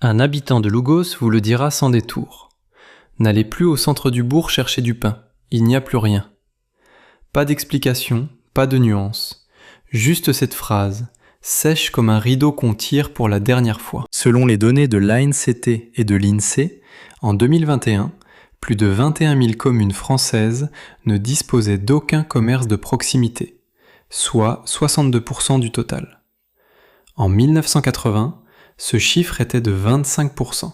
Un habitant de Lugos vous le dira sans détour. N'allez plus au centre du bourg chercher du pain, il n'y a plus rien. Pas d'explication, pas de nuance. Juste cette phrase, sèche comme un rideau qu'on tire pour la dernière fois. Selon les données de l'ANCT et de l'INSEE, en 2021, plus de 21 000 communes françaises ne disposaient d'aucun commerce de proximité, soit 62% du total. En 1980, ce chiffre était de 25%.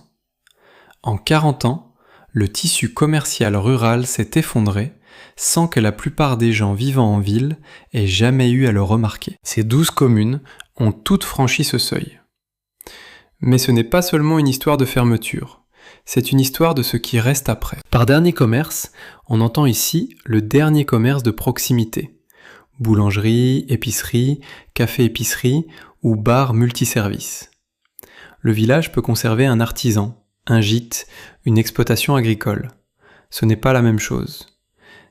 En 40 ans, le tissu commercial rural s'est effondré sans que la plupart des gens vivant en ville aient jamais eu à le remarquer. Ces 12 communes ont toutes franchi ce seuil. Mais ce n'est pas seulement une histoire de fermeture, c'est une histoire de ce qui reste après. Par dernier commerce, on entend ici le dernier commerce de proximité. Boulangerie, épicerie, café-épicerie ou bar multiservice. Le village peut conserver un artisan, un gîte, une exploitation agricole. Ce n'est pas la même chose.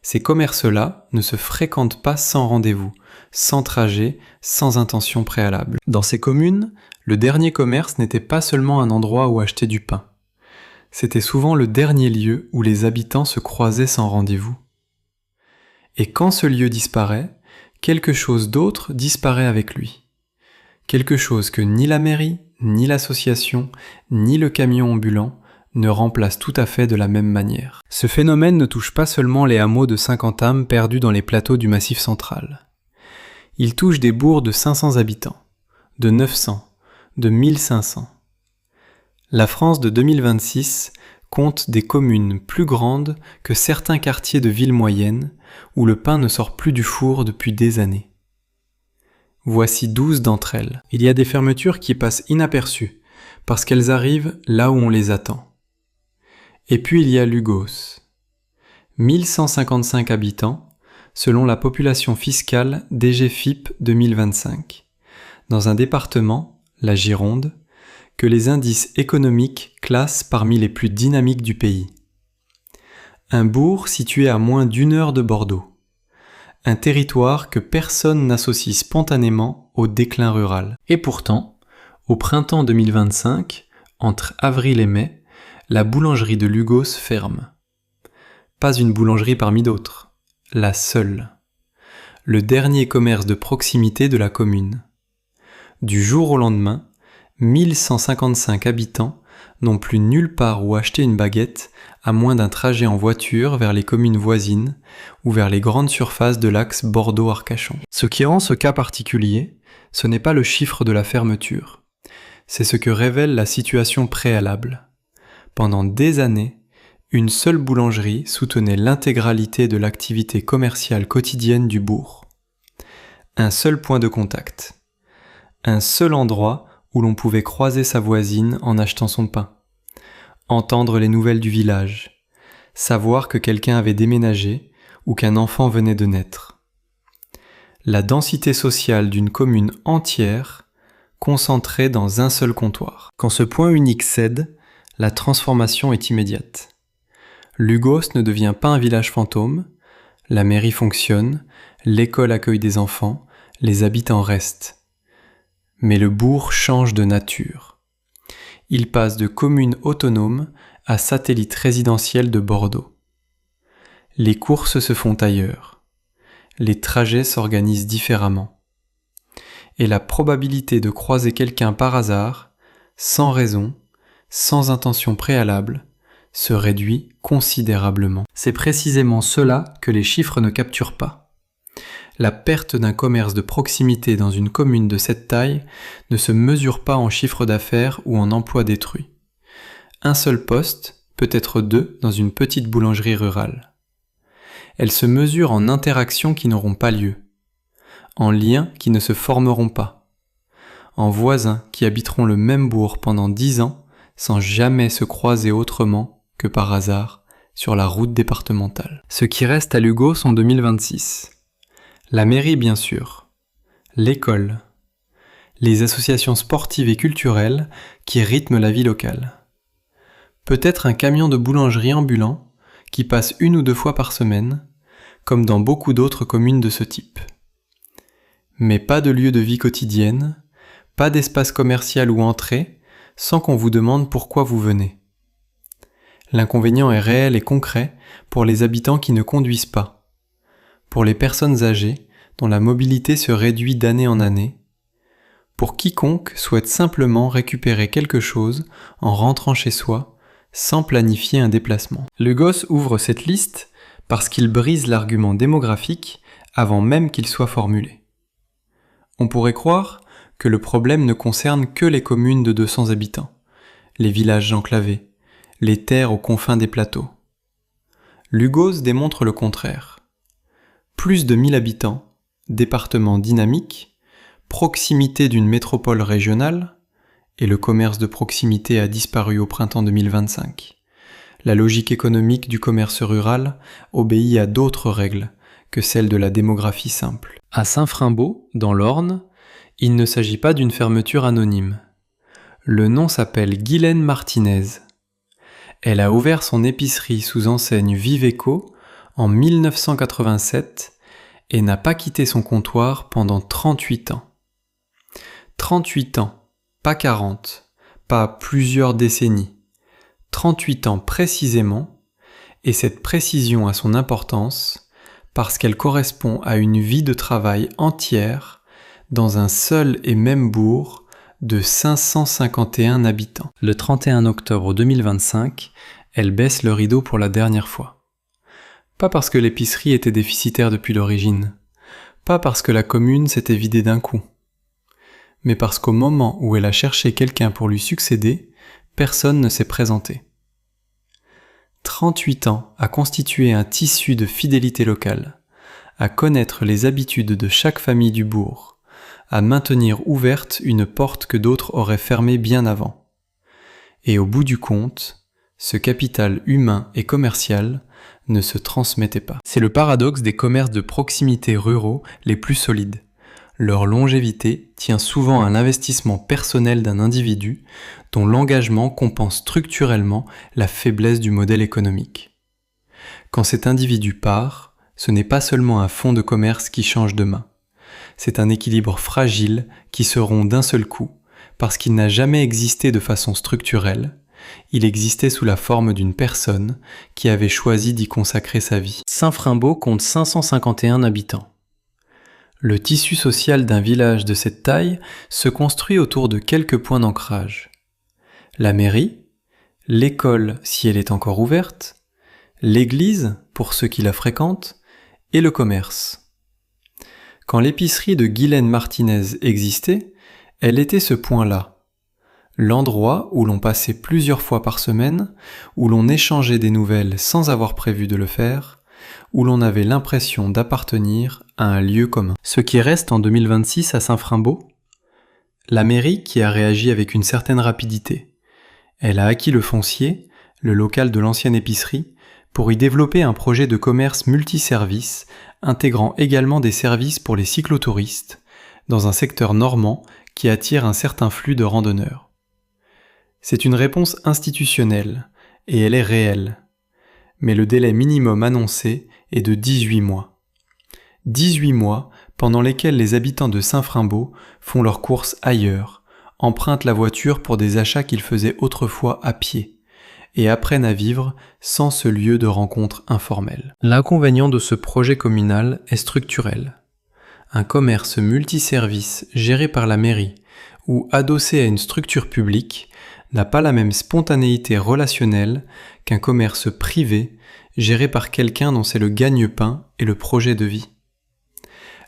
Ces commerces-là ne se fréquentent pas sans rendez-vous, sans trajet, sans intention préalable. Dans ces communes, le dernier commerce n'était pas seulement un endroit où acheter du pain. C'était souvent le dernier lieu où les habitants se croisaient sans rendez-vous. Et quand ce lieu disparaît, quelque chose d'autre disparaît avec lui. Quelque chose que ni la mairie, ni l'association, ni le camion ambulant ne remplacent tout à fait de la même manière. Ce phénomène ne touche pas seulement les hameaux de 50 âmes perdus dans les plateaux du Massif central. Il touche des bourgs de 500 habitants, de 900, de 1500. La France de 2026 compte des communes plus grandes que certains quartiers de villes moyennes où le pain ne sort plus du four depuis des années. Voici 12 d'entre elles. Il y a des fermetures qui passent inaperçues, parce qu'elles arrivent là où on les attend. Et puis il y a Lugos. 1155 habitants, selon la population fiscale DGFiP 2025, dans un département, la Gironde, que les indices économiques classent parmi les plus dynamiques du pays. Un bourg situé à moins d'1 heure de Bordeaux. Un territoire que personne n'associe spontanément au déclin rural. Et pourtant, au printemps 2025, entre avril et mai, la boulangerie de Lugos ferme. Pas une boulangerie parmi d'autres, la seule. Le dernier commerce de proximité de la commune. Du jour au lendemain, 1155 habitants n'ont plus nulle part où acheter une baguette à moins d'un trajet en voiture vers les communes voisines ou vers les grandes surfaces de l'axe Bordeaux-Arcachon. Ce qui rend ce cas particulier, ce n'est pas le chiffre de la fermeture, c'est ce que révèle la situation préalable. Pendant des années, une seule boulangerie soutenait l'intégralité de l'activité commerciale quotidienne du bourg. Un seul point de contact. Un seul endroit où l'on pouvait croiser sa voisine en achetant son pain. Entendre les nouvelles du village, savoir que quelqu'un avait déménagé ou qu'un enfant venait de naître. La densité sociale d'une commune entière concentrée dans un seul comptoir. Quand ce point unique cède, la transformation est immédiate. Lugos ne devient pas un village fantôme, la mairie fonctionne, l'école accueille des enfants, les habitants restent. Mais le bourg change de nature. Il passe de commune autonome à satellite résidentiel de Bordeaux. Les courses se font ailleurs. Les trajets s'organisent différemment. Et la probabilité de croiser quelqu'un par hasard, sans raison, sans intention préalable, se réduit considérablement. C'est précisément cela que les chiffres ne capturent pas. La perte d'un commerce de proximité dans une commune de cette taille ne se mesure pas en chiffre d'affaires ou en emploi détruit. Un seul poste, peut-être 2 dans une petite boulangerie rurale. Elle se mesure en interactions qui n'auront pas lieu, en liens qui ne se formeront pas, en voisins qui habiteront le même bourg pendant 10 ans sans jamais se croiser autrement que par hasard sur la route départementale. Ce qui reste à Lugos en 2026. La mairie bien sûr, l'école, les associations sportives et culturelles qui rythment la vie locale. Peut-être un camion de boulangerie ambulant qui passe 1 ou 2 fois par semaine, comme dans beaucoup d'autres communes de ce type. Mais pas de lieu de vie quotidienne, pas d'espace commercial ou entrée, sans qu'on vous demande pourquoi vous venez. L'inconvénient est réel et concret pour les habitants qui ne conduisent pas, pour les personnes âgées dont la mobilité se réduit d'année en année, pour quiconque souhaite simplement récupérer quelque chose en rentrant chez soi sans planifier un déplacement. Lugos ouvre cette liste parce qu'il brise l'argument démographique avant même qu'il soit formulé. On pourrait croire que le problème ne concerne que les communes de 200 habitants, les villages enclavés, les terres aux confins des plateaux. Lugos démontre le contraire. Plus de 1000 habitants, département dynamique, proximité d'une métropole régionale, et le commerce de proximité a disparu au printemps 2025. La logique économique du commerce rural obéit à d'autres règles que celles de la démographie simple. À Saint-Frimbault, dans l'Orne, il ne s'agit pas d'une fermeture anonyme. Le nom s'appelle Guylaine Martinez. Elle a ouvert son épicerie sous enseigne Viveco en 1987 et n'a pas quitté son comptoir pendant 38 ans. 38 ans, pas 40, pas plusieurs décennies. 38 ans précisément, et cette précision a son importance parce qu'elle correspond à une vie de travail entière dans un seul et même bourg de 551 habitants. Le 31 octobre 2025, elle baisse le rideau pour la dernière fois. Pas parce que l'épicerie était déficitaire depuis l'origine, pas parce que la commune s'était vidée d'un coup, mais parce qu'au moment où elle a cherché quelqu'un pour lui succéder, personne ne s'est présenté. 38 ans à constituer un tissu de fidélité locale, à connaître les habitudes de chaque famille du bourg, à maintenir ouverte une porte que d'autres auraient fermée bien avant. Et au bout du compte, ce capital humain et commercial ne se transmettait pas. C'est le paradoxe des commerces de proximité ruraux les plus solides. Leur longévité tient souvent à l'investissement personnel d'un individu dont l'engagement compense structurellement la faiblesse du modèle économique. Quand cet individu part, ce n'est pas seulement un fonds de commerce qui change de main. C'est un équilibre fragile qui se rompt d'un seul coup, parce qu'il n'a jamais existé de façon structurelle, il existait sous la forme d'une personne qui avait choisi d'y consacrer sa vie. Saint-Frimbault compte 551 habitants. Le tissu social d'un village de cette taille se construit autour de quelques points d'ancrage. La mairie, l'école si elle est encore ouverte, l'église pour ceux qui la fréquentent, et le commerce. Quand l'épicerie de Guylaine Martinez existait, elle était ce point-là. L'endroit où l'on passait plusieurs fois par semaine, où l'on échangeait des nouvelles sans avoir prévu de le faire, où l'on avait l'impression d'appartenir à un lieu commun. Ce qui reste en 2026 à Saint-Frimbault, la mairie qui a réagi avec une certaine rapidité. Elle a acquis le foncier, le local de l'ancienne épicerie, pour y développer un projet de commerce multiservice intégrant également des services pour les cyclotouristes, dans un secteur normand qui attire un certain flux de randonneurs. C'est une réponse institutionnelle, et elle est réelle. Mais le délai minimum annoncé est de 18 mois. 18 mois pendant lesquels les habitants de Saint-Frimbault font leurs courses ailleurs, empruntent la voiture pour des achats qu'ils faisaient autrefois à pied, et apprennent à vivre sans ce lieu de rencontre informel. L'inconvénient de ce projet communal est structurel. Un commerce multiservice géré par la mairie ou adossé à une structure publique n'a pas la même spontanéité relationnelle qu'un commerce privé géré par quelqu'un dont c'est le gagne-pain et le projet de vie.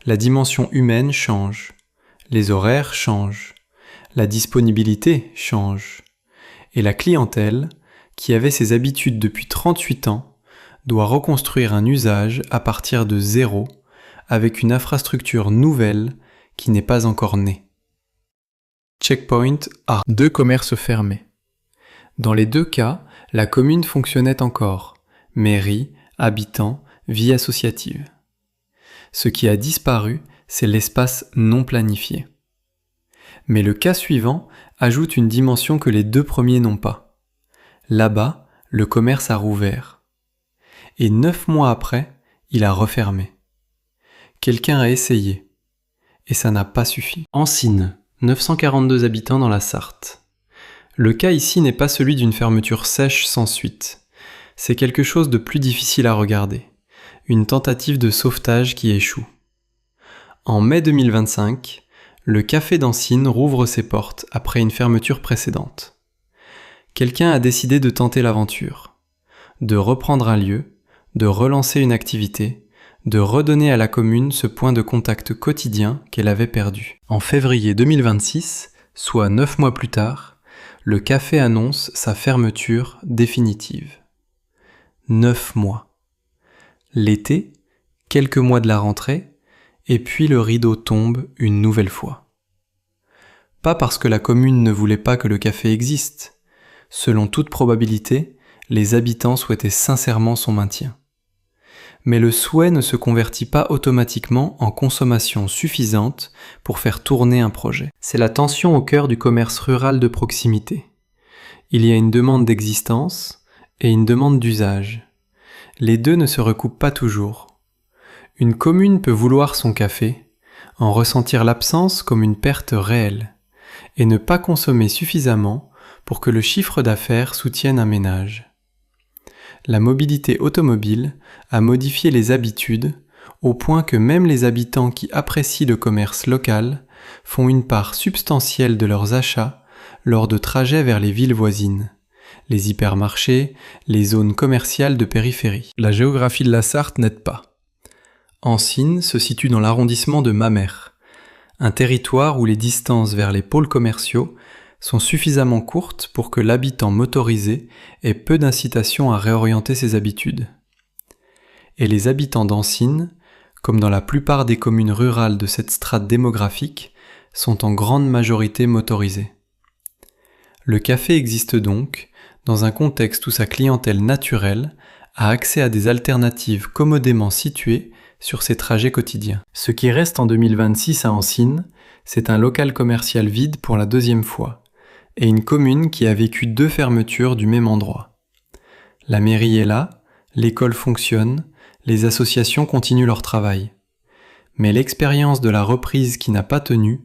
La dimension humaine change, les horaires changent, la disponibilité change, et la clientèle, qui avait ses habitudes depuis 38 ans, doit reconstruire un usage à partir de zéro, avec une infrastructure nouvelle qui n'est pas encore née. Checkpoint A. 2 commerces fermés. Dans les deux cas, la commune fonctionnait encore. Mairie, habitants, vie associative. Ce qui a disparu, c'est l'espace non planifié. Mais le cas suivant ajoute une dimension que les deux premiers n'ont pas. Là-bas, le commerce a rouvert. Et 9 mois après, il a refermé. Quelqu'un a essayé. Et ça n'a pas suffi. Ancines, 942 habitants dans la Sarthe. Le cas ici n'est pas celui d'une fermeture sèche sans suite. C'est quelque chose de plus difficile à regarder. Une tentative de sauvetage qui échoue. En mai 2025, le café d'Ancine rouvre ses portes après une fermeture précédente. Quelqu'un a décidé de tenter l'aventure, de reprendre un lieu, de relancer une activité, de redonner à la commune ce point de contact quotidien qu'elle avait perdu. En février 2026, soit 9 mois plus tard, le café annonce sa fermeture définitive. 9 mois. L'été, quelques mois de la rentrée, et puis le rideau tombe une nouvelle fois. Pas parce que la commune ne voulait pas que le café existe. Selon toute probabilité, les habitants souhaitaient sincèrement son maintien. Mais le souhait ne se convertit pas automatiquement en consommation suffisante pour faire tourner un projet. C'est la tension au cœur du commerce rural de proximité. Il y a une demande d'existence et une demande d'usage. Les deux ne se recoupent pas toujours. Une commune peut vouloir son café, en ressentir l'absence comme une perte réelle, et ne pas consommer suffisamment pour que le chiffre d'affaires soutienne un ménage. La mobilité automobile a modifié les habitudes au point que même les habitants qui apprécient le commerce local font une part substantielle de leurs achats lors de trajets vers les villes voisines, les hypermarchés, les zones commerciales de périphérie. La géographie de la Sarthe n'aide pas. Ancine se situe dans l'arrondissement de Mamers, un territoire où les distances vers les pôles commerciaux sont suffisamment courtes pour que l'habitant motorisé ait peu d'incitation à réorienter ses habitudes. Et les habitants d'Ancine, comme dans la plupart des communes rurales de cette strate démographique, sont en grande majorité motorisés. Le café existe donc dans un contexte où sa clientèle naturelle a accès à des alternatives commodément situées sur ses trajets quotidiens. Ce qui reste en 2026 à Ancine, c'est un local commercial vide pour la deuxième fois, et une commune qui a vécu 2 fermetures du même endroit. La mairie est là, l'école fonctionne, les associations continuent leur travail. Mais l'expérience de la reprise qui n'a pas tenu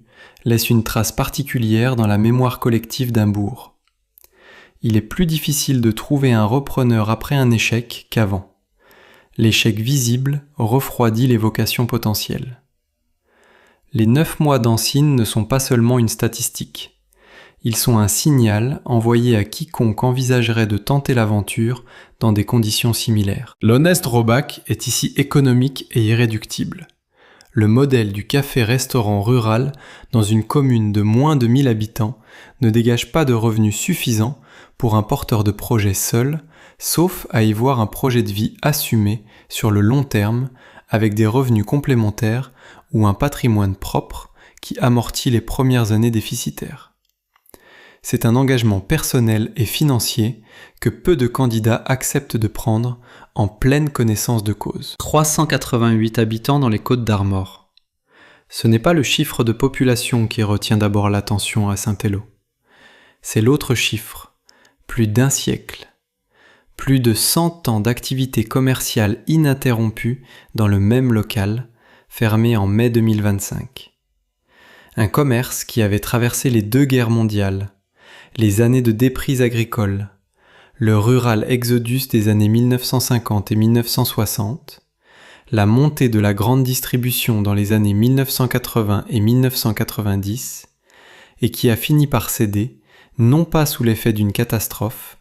laisse une trace particulière dans la mémoire collective d'un bourg. Il est plus difficile de trouver un repreneur après un échec qu'avant. L'échec visible refroidit les vocations potentielles. Les 9 mois d'Ancine ne sont pas seulement une statistique. Ils sont un signal envoyé à quiconque envisagerait de tenter l'aventure dans des conditions similaires. L'honest drawback est ici économique et irréductible. Le modèle du café-restaurant rural dans une commune de moins de 1000 habitants ne dégage pas de revenus suffisants pour un porteur de projet seul, sauf à y voir un projet de vie assumé sur le long terme avec des revenus complémentaires ou un patrimoine propre qui amortit les premières années déficitaires. C'est un engagement personnel et financier que peu de candidats acceptent de prendre en pleine connaissance de cause. 388 habitants dans les Côtes-d'Armor. Ce n'est pas le chiffre de population qui retient d'abord l'attention à Saint-Thélot. C'est l'autre chiffre, plus d'1 siècle. Plus de 100 ans d'activité commerciale ininterrompue dans le même local, fermé en mai 2025. Un commerce qui avait traversé les 2 guerres mondiales, les années de déprise agricole, le rural exodus des années 1950 et 1960, la montée de la grande distribution dans les années 1980 et 1990, et qui a fini par céder, non pas sous l'effet d'une catastrophe,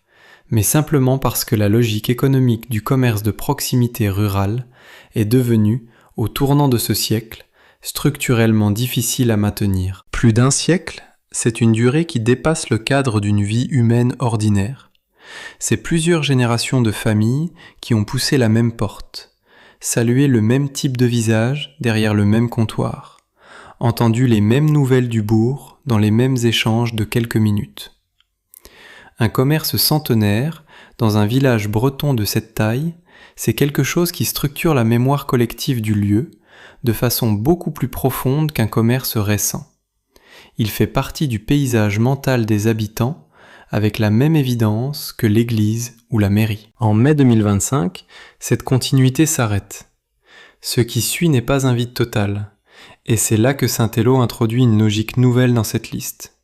mais simplement parce que la logique économique du commerce de proximité rural est devenue, au tournant de ce siècle, structurellement difficile à maintenir. Plus d'1 siècle, c'est une durée qui dépasse le cadre d'une vie humaine ordinaire. C'est plusieurs générations de familles qui ont poussé la même porte, salué le même type de visage derrière le même comptoir, entendu les mêmes nouvelles du bourg dans les mêmes échanges de quelques minutes. Un commerce centenaire, dans un village breton de cette taille, c'est quelque chose qui structure la mémoire collective du lieu de façon beaucoup plus profonde qu'un commerce récent. Il fait partie du paysage mental des habitants avec la même évidence que l'église ou la mairie. En mai 2025, cette continuité s'arrête. Ce qui suit n'est pas un vide total, et c'est là que Saint-Thélot introduit une logique nouvelle dans cette liste.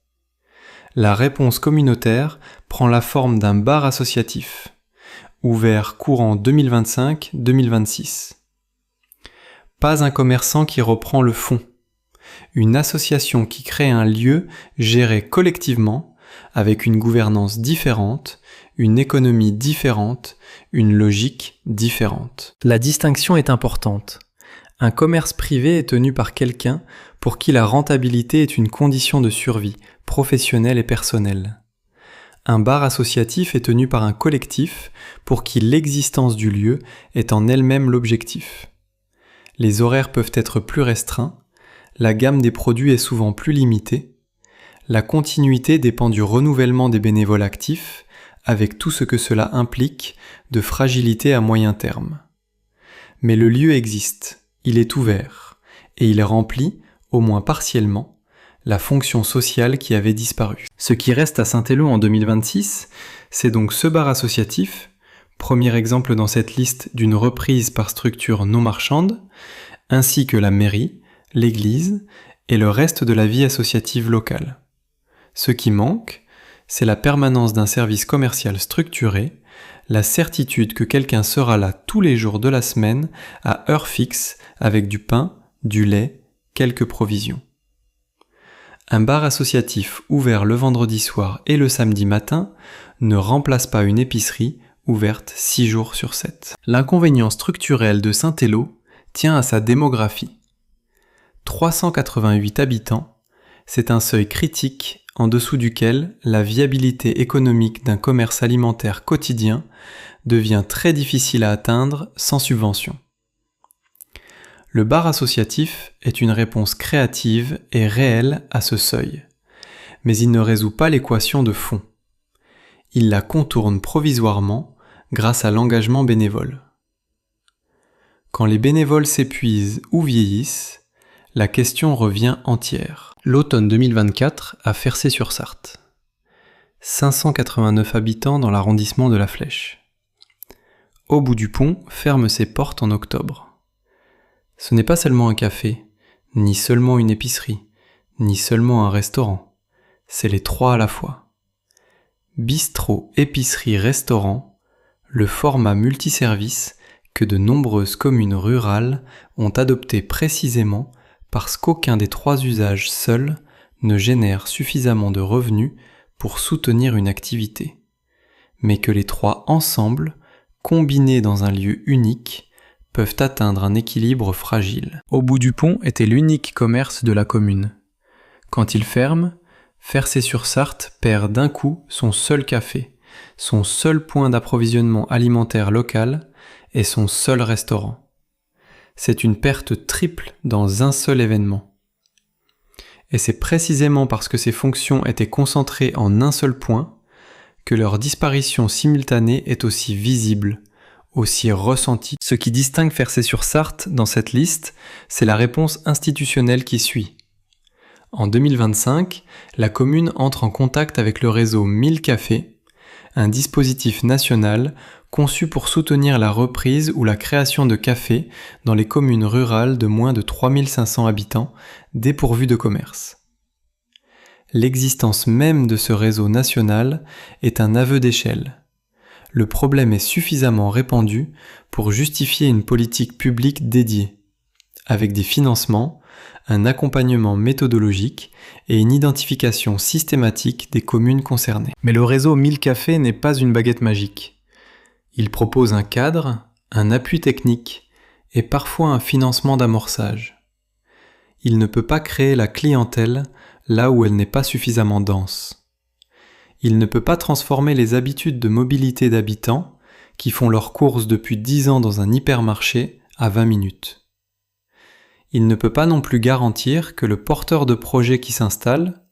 la réponse communautaire prend la forme d'un bar associatif, ouvert courant 2025-2026. Pas un commerçant qui reprend le fonds, une association qui crée un lieu géré collectivement, avec une gouvernance différente, une économie différente, une logique différente. La distinction est importante. Un commerce privé est tenu par quelqu'un pour qui la rentabilité est une condition de survie, professionnelle et personnelle. Un bar associatif est tenu par un collectif pour qui l'existence du lieu est en elle-même l'objectif. Les horaires peuvent être plus restreints, la gamme des produits est souvent plus limitée, la continuité dépend du renouvellement des bénévoles actifs, avec tout ce que cela implique de fragilité à moyen terme. Mais le lieu existe, il est ouvert, et il remplit, au moins partiellement, la fonction sociale qui avait disparu. Ce qui reste à Saint-Élo en 2026, c'est donc ce bar associatif, premier exemple dans cette liste d'une reprise par structure non marchande, ainsi que la mairie, l'église et le reste de la vie associative locale. Ce qui manque, c'est la permanence d'un service commercial structuré, la certitude que quelqu'un sera là tous les jours de la semaine à heure fixe avec du pain, du lait, quelques provisions. Un bar associatif ouvert le vendredi soir et le samedi matin ne remplace pas une épicerie ouverte 6 jours sur 7. L'inconvénient structurel de Saint-Élo tient à sa démographie. 388 habitants, c'est un seuil critique en dessous duquel la viabilité économique d'un commerce alimentaire quotidien devient très difficile à atteindre sans subvention. Le bar associatif est une réponse créative et réelle à ce seuil, mais il ne résout pas l'équation de fond. Il la contourne provisoirement grâce à l'engagement bénévole. Quand les bénévoles s'épuisent ou vieillissent, la question revient entière. L'automne 2024 à Fercé-sur-Sarthe. 589 habitants dans l'arrondissement de La Flèche. Au bout du pont ferme ses portes en octobre. Ce n'est pas seulement un café, ni seulement une épicerie, ni seulement un restaurant. C'est les trois à la fois. Bistrot, épicerie, restaurant, le format multiservice que de nombreuses communes rurales ont adopté précisément parce qu'aucun des trois usages seuls ne génère suffisamment de revenus pour soutenir une activité, mais que les trois ensemble, combinés dans un lieu unique, peuvent atteindre un équilibre fragile. Au bout du pont était l'unique commerce de la commune. Quand il ferme, Fercé-sur-Sarthe perd d'un coup son seul café, son seul point d'approvisionnement alimentaire local et son seul restaurant. C'est une perte triple dans un seul événement. Et c'est précisément parce que ces fonctions étaient concentrées en un seul point que leur disparition simultanée est aussi visible, aussi ressentie. Ce qui distingue Fercé-sur-Sarthe dans cette liste, c'est la réponse institutionnelle qui suit. En 2025, la commune entre en contact avec le réseau 1000 cafés, un dispositif national conçu pour soutenir la reprise ou la création de cafés dans les communes rurales de moins de 3500 habitants dépourvues de commerce. L'existence même de ce réseau national est un aveu d'échelle. Le problème est suffisamment répandu pour justifier une politique publique dédiée, avec des financements, un accompagnement méthodologique et une identification systématique des communes concernées. Mais le réseau 1000 cafés n'est pas une baguette magique. Il propose un cadre, un appui technique et parfois un financement d'amorçage. Il ne peut pas créer la clientèle là où elle n'est pas suffisamment dense. Il ne peut pas transformer les habitudes de mobilité d'habitants qui font leurs courses depuis 10 ans dans un hypermarché à 20 minutes. Il ne peut pas non plus garantir que le porteur de projet qui s'installe,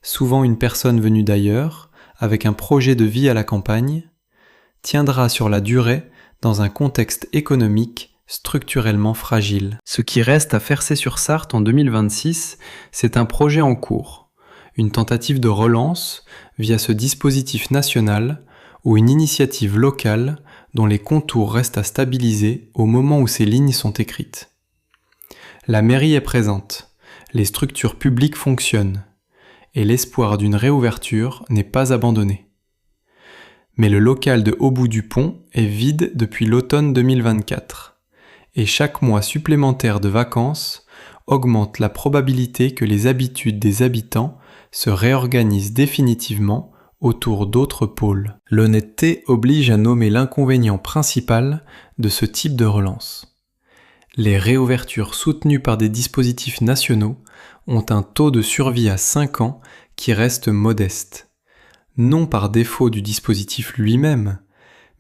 souvent une personne venue d'ailleurs, avec un projet de vie à la campagne, tiendra sur la durée dans un contexte économique structurellement fragile. Ce qui reste à Fercé-sur-Sarthe en 2026, c'est un projet en cours, une tentative de relance via ce dispositif national ou une initiative locale dont les contours restent à stabiliser au moment où ces lignes sont écrites. La mairie est présente, les structures publiques fonctionnent, et l'espoir d'une réouverture n'est pas abandonné. Mais le local de Au bout du pont est vide depuis l'automne 2024, et chaque mois supplémentaire de vacances augmente la probabilité que les habitudes des habitants se réorganisent définitivement autour d'autres pôles. L'honnêteté oblige à nommer l'inconvénient principal de ce type de relance. Les réouvertures soutenues par des dispositifs nationaux ont un taux de survie à 5 ans qui reste modeste. Non par défaut du dispositif lui-même,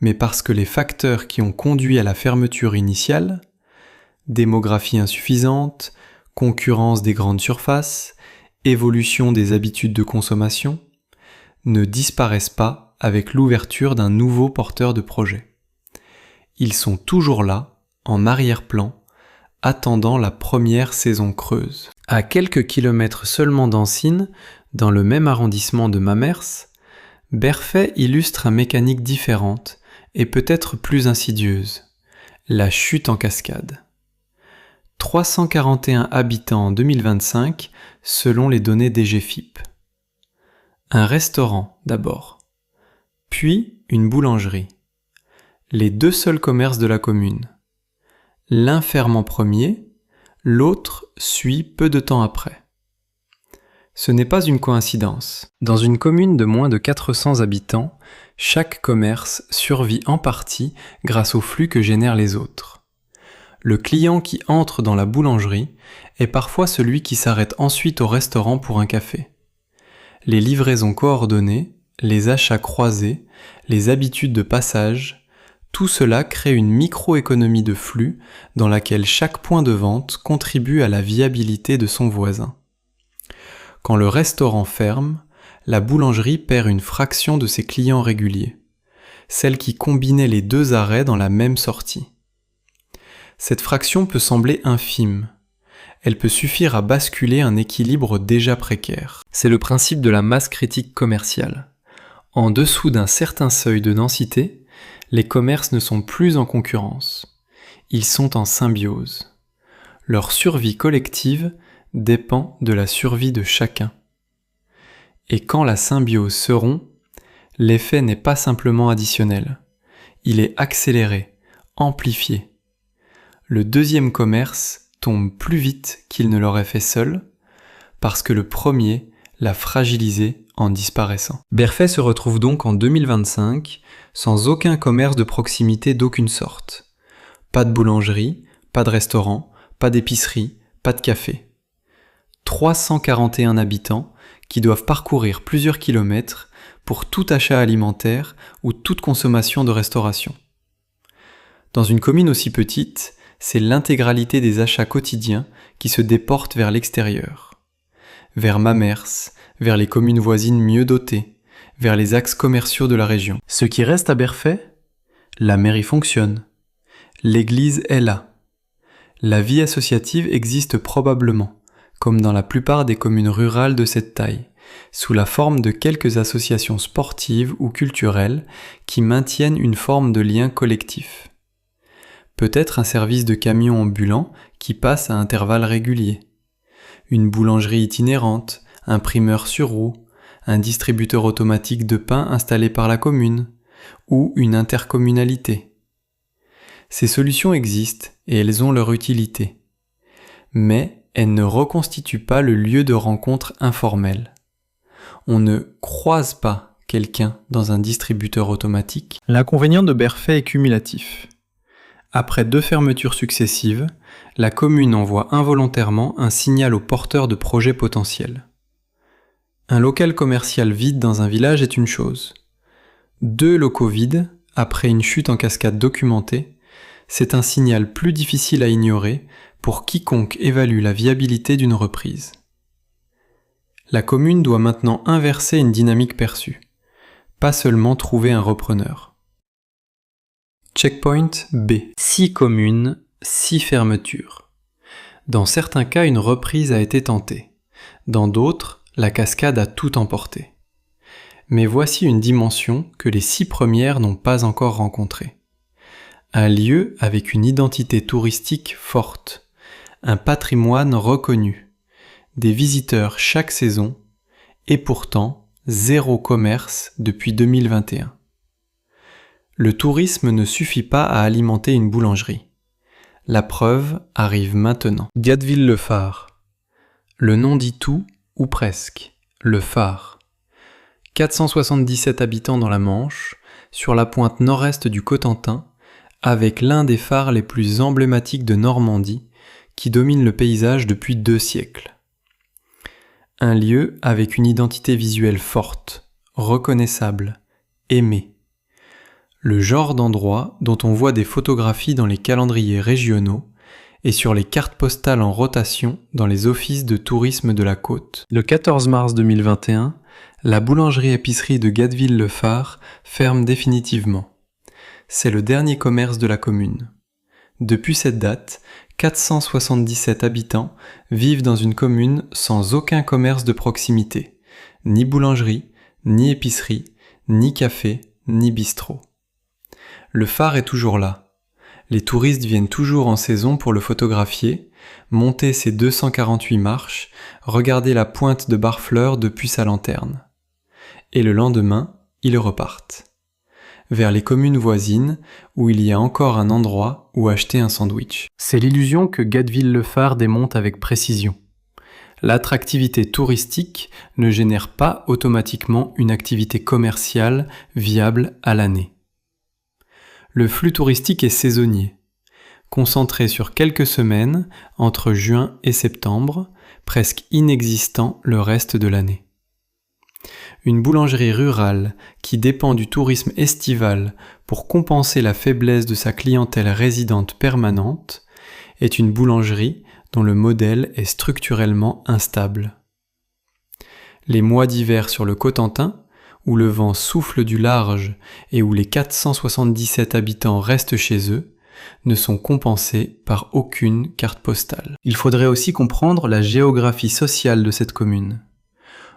mais parce que les facteurs qui ont conduit à la fermeture initiale, démographie insuffisante, concurrence des grandes surfaces, évolution des habitudes de consommation, ne disparaissent pas avec l'ouverture d'un nouveau porteur de projet. Ils sont toujours là, en arrière-plan, attendant la première saison creuse. À quelques kilomètres seulement d'Ancines, dans le même arrondissement de Mamers, Berfay illustre une mécanique différente et peut-être plus insidieuse, la chute en cascade. 341 habitants en 2025 selon les données DGFiP. Un restaurant d'abord, puis une boulangerie. Les 2 seuls commerces de la commune. L'un ferme en premier, l'autre suit peu de temps après. Ce n'est pas une coïncidence. Dans une commune de moins de 400 habitants, chaque commerce survit en partie grâce au flux que génèrent les autres. Le client qui entre dans la boulangerie est parfois celui qui s'arrête ensuite au restaurant pour un café. Les livraisons coordonnées, les achats croisés, les habitudes de passage, tout cela crée une microéconomie de flux dans laquelle chaque point de vente contribue à la viabilité de son voisin. Quand le restaurant ferme, la boulangerie perd une fraction de ses clients réguliers, celle qui combinait les 2 arrêts dans la même sortie. Cette fraction peut sembler infime. Elle peut suffire à basculer un équilibre déjà précaire. C'est le principe de la masse critique commerciale. En dessous d'un certain seuil de densité, les commerces ne sont plus en concurrence. Ils sont en symbiose. Leur survie collective dépend de la survie de chacun. Et quand la symbiose se rompt, l'effet n'est pas simplement additionnel. Il est accéléré, amplifié. Le deuxième commerce tombe plus vite qu'il ne l'aurait fait seul, parce que le premier l'a fragilisé en disparaissant. Berfay se retrouve donc en 2025 sans aucun commerce de proximité d'aucune sorte. Pas de boulangerie, pas de restaurant, pas d'épicerie, pas de café. 341 habitants qui doivent parcourir plusieurs kilomètres pour tout achat alimentaire ou toute consommation de restauration. Dans une commune aussi petite, c'est l'intégralité des achats quotidiens qui se déportent vers l'extérieur. Vers Mamers, vers les communes voisines mieux dotées, vers les axes commerciaux de la région. Ce qui reste à Berfay, la mairie fonctionne. L'église est là. La vie associative existe probablement, comme dans la plupart des communes rurales de cette taille, sous la forme de quelques associations sportives ou culturelles qui maintiennent une forme de lien collectif. Peut-être un service de camion ambulant qui passe à intervalles réguliers. Une boulangerie itinérante, un primeur sur roue, un distributeur automatique de pain installé par la commune, ou une intercommunalité. Ces solutions existent et elles ont leur utilité. Mais elles ne reconstituent pas le lieu de rencontre informel. On ne croise pas quelqu'un dans un distributeur automatique. L'inconvénient de Berfay est cumulatif. Après 2 fermetures successives, la commune envoie involontairement un signal aux porteurs de projets potentiels. Un local commercial vide dans un village est une chose. 2 locaux vides, après une chute en cascade documentée, c'est un signal plus difficile à ignorer pour quiconque évalue la viabilité d'une reprise. La commune doit maintenant inverser une dynamique perçue, pas seulement trouver un repreneur. Checkpoint B. 6 communes, 6 fermetures. Dans certains cas, une reprise a été tentée. Dans d'autres, la cascade a tout emporté. Mais voici une dimension que les 6 premières n'ont pas encore rencontrée. Un lieu avec une identité touristique forte, un patrimoine reconnu, des visiteurs chaque saison et pourtant 0 commerce depuis 2021. Le tourisme ne suffit pas à alimenter une boulangerie. La preuve arrive maintenant. Gatteville-le-Phare. Le nom dit tout, ou presque. Le phare. 477 habitants dans la Manche, sur la pointe nord-est du Cotentin, avec l'un des phares les plus emblématiques de Normandie, qui domine le paysage depuis 2 siècles. Un lieu avec une identité visuelle forte, reconnaissable, aimée. Le genre d'endroit dont on voit des photographies dans les calendriers régionaux et sur les cartes postales en rotation dans les offices de tourisme de la côte. Le 14 mars 2021, la boulangerie-épicerie de Gatteville-le-Phare ferme définitivement. C'est le dernier commerce de la commune. Depuis cette date, 477 habitants vivent dans une commune sans aucun commerce de proximité, ni boulangerie, ni épicerie, ni café, ni bistrot. Le phare est toujours là. Les touristes viennent toujours en saison pour le photographier, monter ses 248 marches, regarder la pointe de Barfleur depuis sa lanterne. Et le lendemain, ils repartent. Vers les communes voisines, où il y a encore un endroit où acheter un sandwich. C'est l'illusion que Gatteville-le-Phare démonte avec précision. L'attractivité touristique ne génère pas automatiquement une activité commerciale viable à l'année. Le flux touristique est saisonnier, concentré sur quelques semaines entre juin et septembre, presque inexistant le reste de l'année. Une boulangerie rurale qui dépend du tourisme estival pour compenser la faiblesse de sa clientèle résidente permanente est une boulangerie dont le modèle est structurellement instable. Les mois d'hiver sur le Cotentin, où le vent souffle du large et où les 477 habitants restent chez eux, ne sont compensés par aucune carte postale. Il faudrait aussi comprendre la géographie sociale de cette commune.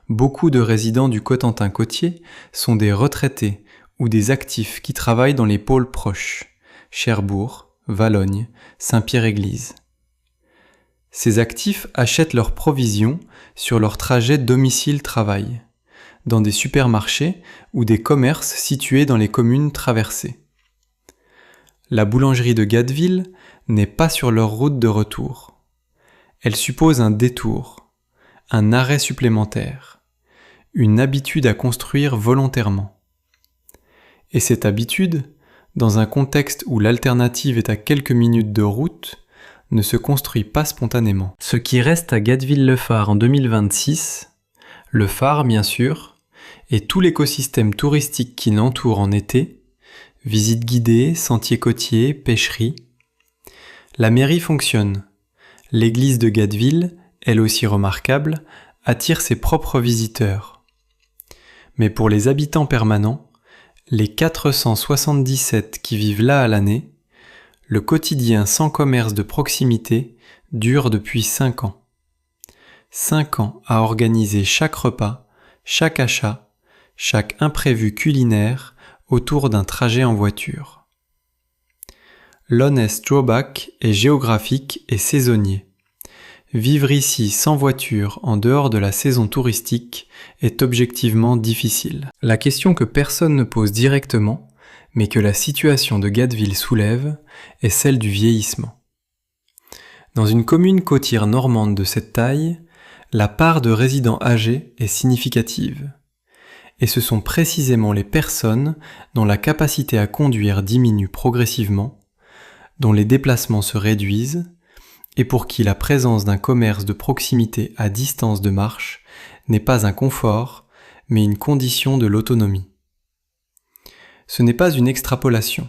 Beaucoup de résidents du Cotentin côtier sont des retraités ou des actifs qui travaillent dans les pôles proches, Cherbourg, Valognes, Saint-Pierre-Église. Ces actifs achètent leurs provisions sur leur trajet domicile-travail, dans des supermarchés ou des commerces situés dans les communes traversées. La boulangerie de Gatteville n'est pas sur leur route de retour. Elle suppose un détour, un arrêt supplémentaire, une habitude à construire volontairement. Et cette habitude, dans un contexte où l'alternative est à quelques minutes de route, ne se construit pas spontanément. Ce qui reste à Gatteville-le-Phare en 2026, le phare bien sûr, et tout l'écosystème touristique qui l'entoure en été, visites guidées, sentiers côtiers, pêcheries. La mairie fonctionne. L'église de Gatteville, elle aussi remarquable, attire ses propres visiteurs. Mais pour les habitants permanents, les 477 qui vivent là à l'année, le quotidien sans commerce de proximité dure depuis 5 ans. 5 ans à organiser chaque repas, chaque achat, chaque imprévu culinaire autour d'un trajet en voiture. L'honest drawback est géographique et saisonnier. Vivre ici sans voiture en dehors de la saison touristique est objectivement difficile. La question que personne ne pose directement, mais que la situation de Gatteville soulève, est celle du vieillissement. Dans une commune côtière normande de cette taille, la part de résidents âgés est significative. Et ce sont précisément les personnes dont la capacité à conduire diminue progressivement, dont les déplacements se réduisent, et pour qui la présence d'un commerce de proximité à distance de marche n'est pas un confort, mais une condition de l'autonomie. Ce n'est pas une extrapolation,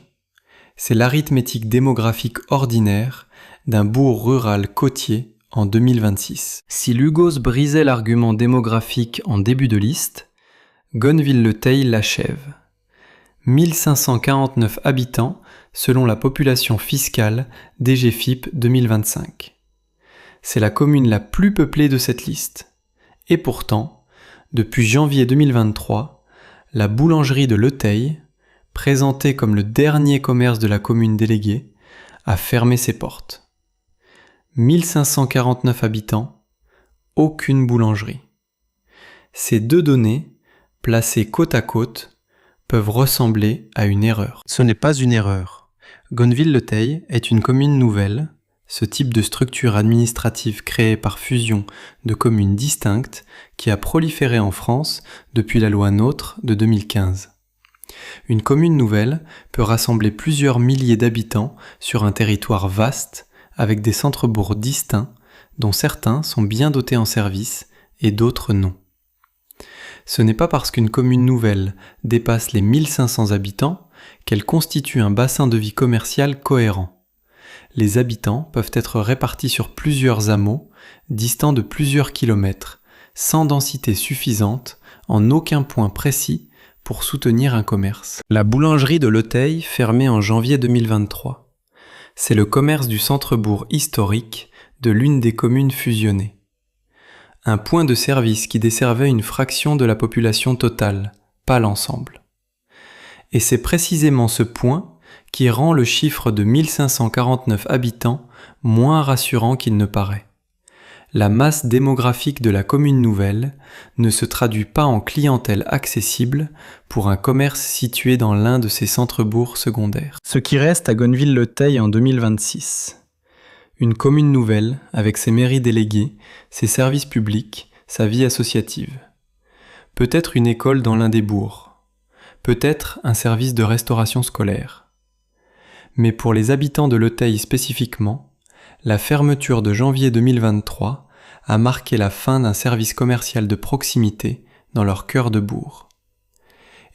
c'est l'arithmétique démographique ordinaire d'un bourg rural côtier en 2026. Si Lugos brisait l'argument démographique en début de liste, Gonneville-le-Theil l'achève. 1549 habitants selon la population fiscale DGFiP 2025. C'est la commune la plus peuplée de cette liste. Et pourtant, depuis janvier 2023, la boulangerie de Le Theil, présentée comme le dernier commerce de la commune déléguée, a fermé ses portes. 1549 habitants, aucune boulangerie. Ces deux données, placées côte à côte, peuvent ressembler à une erreur. Ce n'est pas une erreur. Gonneville-le-Theil est une commune nouvelle, ce type de structure administrative créée par fusion de communes distinctes qui a proliféré en France depuis la loi NOTRe de 2015. Une commune nouvelle peut rassembler plusieurs milliers d'habitants sur un territoire vaste avec des centres-bourgs distincts dont certains sont bien dotés en services et d'autres non. Ce n'est pas parce qu'une commune nouvelle dépasse les 1500 habitants qu'elle constitue un bassin de vie commercial cohérent. Les habitants peuvent être répartis sur plusieurs hameaux, distants de plusieurs kilomètres, sans densité suffisante, en aucun point précis pour soutenir un commerce. La boulangerie de l'Auteuil fermée en janvier 2023. C'est le commerce du centre-bourg historique de l'une des communes fusionnées. Un point de service qui desservait une fraction de la population totale, pas l'ensemble. Et c'est précisément ce point qui rend le chiffre de 1549 habitants moins rassurant qu'il ne paraît. La masse démographique de la commune nouvelle ne se traduit pas en clientèle accessible pour un commerce situé dans l'un de ses centres-bourgs secondaires. Ce qui reste à Gonneville-le-Theil en 2026. Une commune nouvelle, avec ses mairies déléguées, ses services publics, sa vie associative. Peut-être une école dans l'un des bourgs. Peut-être un service de restauration scolaire. Mais pour les habitants de l'Auteuil spécifiquement, la fermeture de janvier 2023 a marqué la fin d'un service commercial de proximité dans leur cœur de bourg.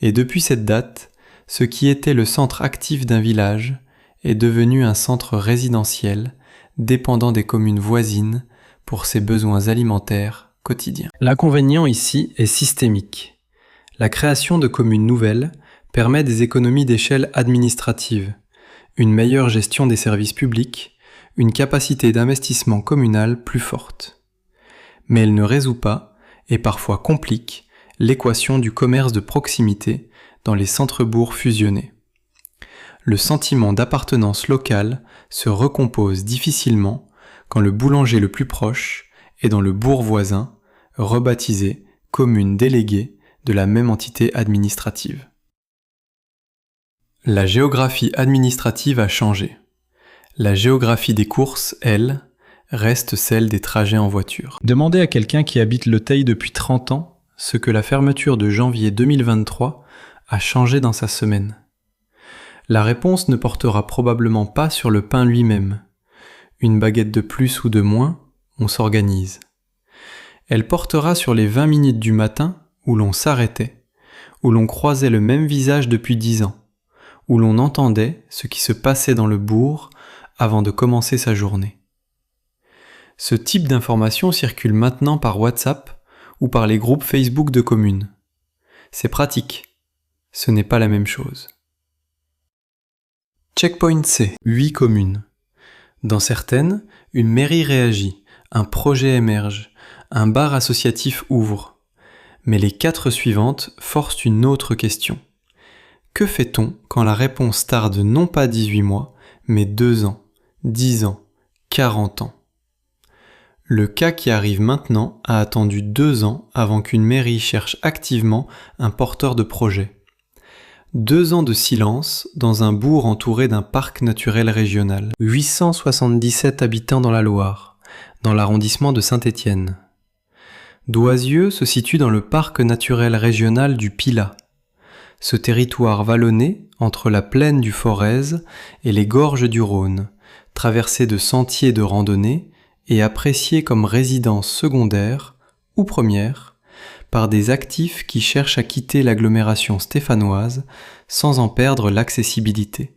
Et depuis cette date, ce qui était le centre actif d'un village est devenu un centre résidentiel dépendant des communes voisines pour ses besoins alimentaires quotidiens. L'inconvénient ici est systémique. La création de communes nouvelles permet des économies d'échelle administrative, une meilleure gestion des services publics, une capacité d'investissement communal plus forte. Mais elle ne résout pas, et parfois complique, l'équation du commerce de proximité dans les centres-bourgs fusionnés. Le sentiment d'appartenance locale se recompose difficilement quand le boulanger le plus proche est dans le bourg voisin, rebaptisé commune déléguée de la même entité administrative. La géographie administrative a changé. La géographie des courses, elle, reste celle des trajets en voiture. Demandez à quelqu'un qui habite l'Auteuil depuis 30 ans ce que la fermeture de janvier 2023 a changé dans sa semaine. La réponse ne portera probablement pas sur le pain lui-même. Une baguette de plus ou de moins, on s'organise. Elle portera sur les 20 minutes du matin où l'on s'arrêtait, où l'on croisait le même visage depuis 10 ans, où l'on entendait ce qui se passait dans le bourg avant de commencer sa journée. Ce type d'information circule maintenant par WhatsApp ou par les groupes Facebook de communes. C'est pratique. Ce n'est pas la même chose. Checkpoint C, 8 communes. Dans certaines, une mairie réagit, un projet émerge, un bar associatif ouvre. Mais les 4 suivantes forcent une autre question. Que fait-on quand la réponse tarde non pas 18 mois, mais 2 ans, 10 ans, 40 ans? Le cas qui arrive maintenant a attendu 2 ans avant qu'une mairie cherche activement un porteur de projet. 2 ans de silence dans un bourg entouré d'un parc naturel régional. 877 habitants dans la Loire, dans l'arrondissement de Saint-Étienne. Doisieux se situe dans le parc naturel régional du Pilat. Ce territoire vallonné entre la plaine du Forez et les gorges du Rhône, traversé de sentiers de randonnée et apprécié comme résidence secondaire ou première par des actifs qui cherchent à quitter l'agglomération stéphanoise sans en perdre l'accessibilité.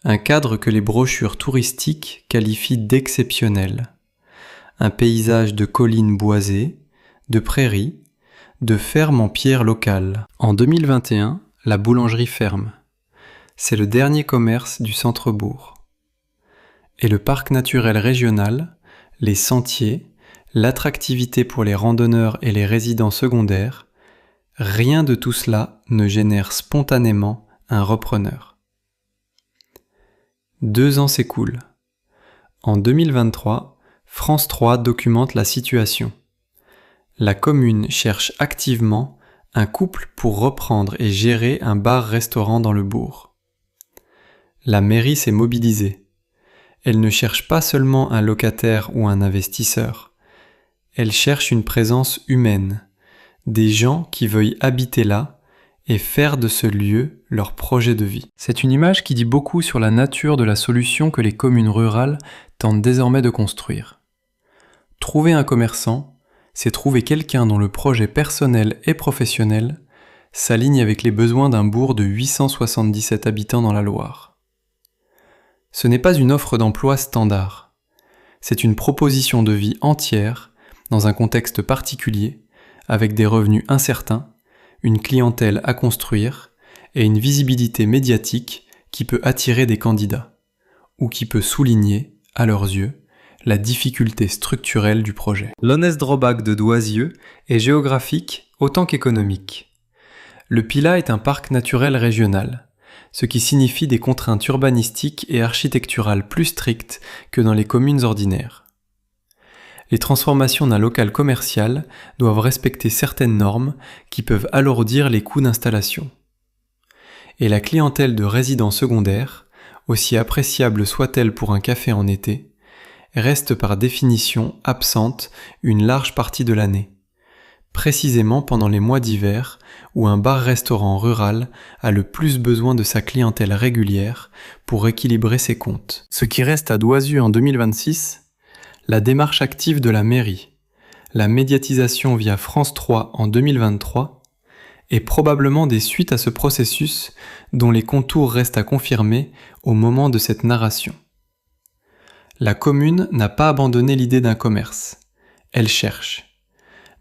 Un cadre que les brochures touristiques qualifient d'exceptionnel. Un paysage de collines boisées, de prairies, de fermes en pierre locale. En 2021, la boulangerie ferme. C'est le dernier commerce du centre-bourg. Et le parc naturel régional, les sentiers, l'attractivité pour les randonneurs et les résidents secondaires, rien de tout cela ne génère spontanément un repreneur. 2 ans s'écoulent. En 2023, France 3 documente la situation. La commune cherche activement un couple pour reprendre et gérer un bar-restaurant dans le bourg. La mairie s'est mobilisée. Elle ne cherche pas seulement un locataire ou un investisseur. Elle cherche une présence humaine, des gens qui veuillent habiter là et faire de ce lieu leur projet de vie. C'est une image qui dit beaucoup sur la nature de la solution que les communes rurales tentent désormais de construire. Trouver un commerçant, c'est trouver quelqu'un dont le projet personnel et professionnel s'aligne avec les besoins d'un bourg de 877 habitants dans la Loire. Ce n'est pas une offre d'emploi standard, c'est une proposition de vie entière dans un contexte particulier, avec des revenus incertains, une clientèle à construire et une visibilité médiatique qui peut attirer des candidats, ou qui peut souligner, à leurs yeux, la difficulté structurelle du projet. L'Honest-Drawback de Doisieux est géographique autant qu'économique. Le Pilat est un parc naturel régional, ce qui signifie des contraintes urbanistiques et architecturales plus strictes que dans les communes ordinaires. Les transformations d'un local commercial doivent respecter certaines normes qui peuvent alourdir les coûts d'installation. Et la clientèle de résidents secondaires, aussi appréciable soit-elle pour un café en été, reste par définition absente une large partie de l'année, précisément pendant les mois d'hiver où un bar-restaurant rural a le plus besoin de sa clientèle régulière pour équilibrer ses comptes. Ce qui reste à Doisieux en 2026, la démarche active de la mairie, la médiatisation via France 3 en 2023 et probablement des suites à ce processus dont les contours restent à confirmer au moment de cette narration. La commune n'a pas abandonné l'idée d'un commerce. Elle cherche.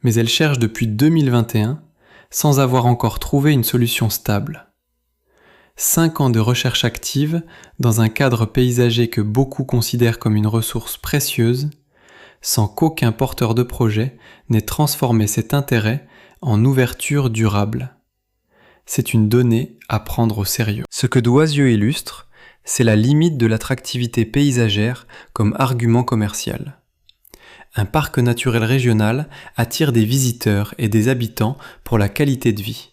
Mais elle cherche depuis 2021 sans avoir encore trouvé une solution stable. 5 ans de recherche active dans un cadre paysager que beaucoup considèrent comme une ressource précieuse, sans qu'aucun porteur de projet n'ait transformé cet intérêt en ouverture durable. C'est une donnée à prendre au sérieux. Ce que Doisieux illustre, c'est la limite de l'attractivité paysagère comme argument commercial. Un parc naturel régional attire des visiteurs et des habitants pour la qualité de vie.